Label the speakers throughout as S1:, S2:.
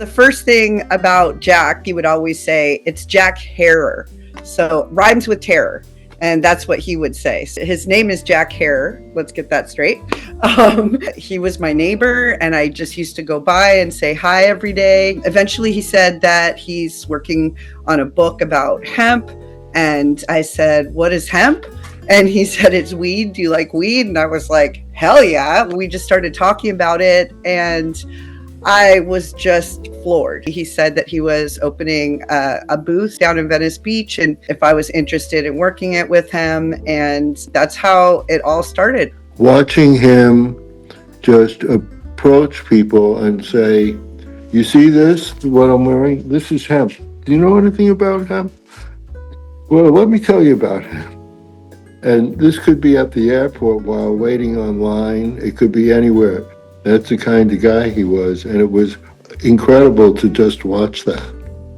S1: The first thing about Jack, he would always say, it's Jack Harer. So rhymes with terror. And that's what he would say. So his name is Jack Harer. Let's get that straight. He was my neighbor, and I just used to go by and say hi every day. Eventually, he said that he's working on a book about hemp. And I said, what is hemp? And he said, it's weed. Do you like weed? And I was like, hell yeah. We just started talking about it, and I was just floored. He said that he was opening a booth down in Venice Beach, and if I was interested in working it with him, and that's how it all started. Watching him just approach people and say, you see this, what I'm wearing? This is hemp. Do you know anything about hemp? Well, let me tell you about hemp. And this could be at the airport while waiting online. It could be anywhere. That's the kind of guy he was, and it was incredible to just watch that.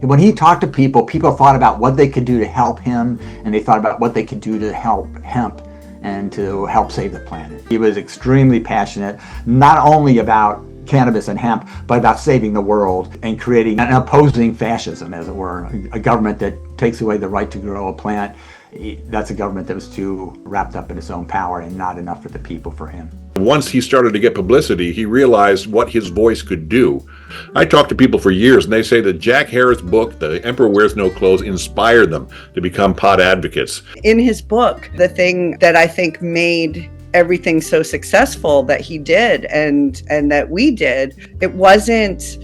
S2: When he talked to people, people thought about what they could do to help him, and they thought about what they could do to help hemp and to help save the planet. He was extremely passionate, not only about cannabis and hemp, but about saving the world and creating and opposing fascism, as it were, a government that takes away the right to grow a plant. That's a government that was too wrapped up in its own power and not enough for the people for him.
S3: Once he started to get publicity, he realized what his voice could do. I talked to people for years, and they say that Jack Harris' book, The Emperor Wears No Clothes, inspired them to become pot advocates. In his book, the thing that I think made everything so successful that he did and that we did, it wasn't,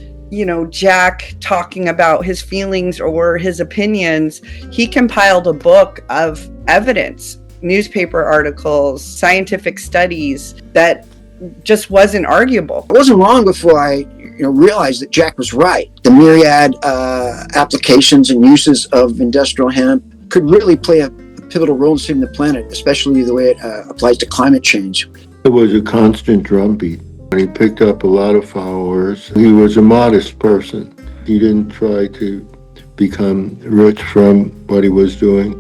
S3: Jack talking about his feelings or his opinions. He compiled a book of evidence, newspaper articles, scientific studies that just wasn't arguable.
S4: It wasn't long before I realized that Jack was right. The myriad applications and uses of industrial hemp could really play a pivotal role in saving the planet, especially the way it applies to climate change. It was a constant drumbeat. He picked up a lot of followers. He was a modest person. He didn't try to become rich from what he was doing.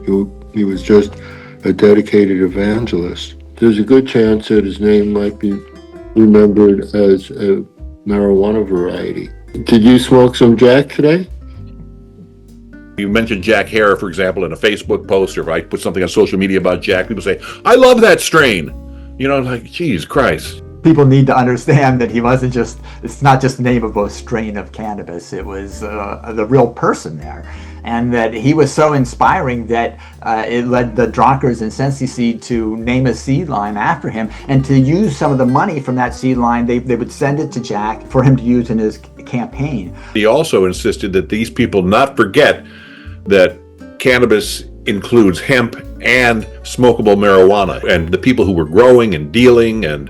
S4: He was just a dedicated evangelist. There's a good chance that his name might be remembered as a marijuana variety. Did you smoke some Jack today? You mentioned Jack Harer, for example, in a Facebook post, or if I put something on social media about Jack, people say, I love that strain. Geez, Christ.
S2: People need to understand that it's not just the name of a strain of cannabis, it was the real person there. And that he was so inspiring that it led the Dronkers and Sensi Seed to name a seed line after him, and to use some of the money from that seed line, they would send it to Jack for him to use in his campaign.
S3: He also insisted that these people not forget that cannabis includes hemp and smokable marijuana, and the people who were growing and dealing and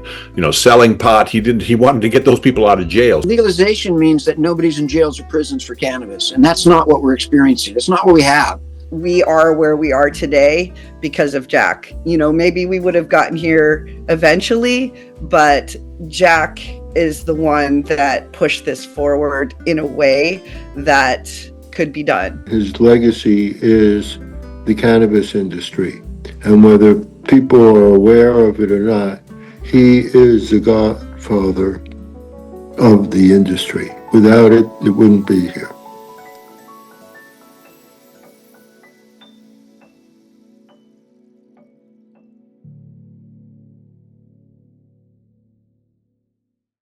S3: selling pot, he wanted to get those people out of jail.
S4: Legalization means that nobody's in jails or prisons for cannabis, and that's not what we're experiencing. It's not what we have.
S1: We are where we are today because of Jack. Maybe we would have gotten here eventually, but Jack is the one that pushed this forward in a way that could be done.
S4: His legacy is the cannabis industry, and whether people are aware of it or not, he is the godfather of the industry. Without it, it wouldn't be here.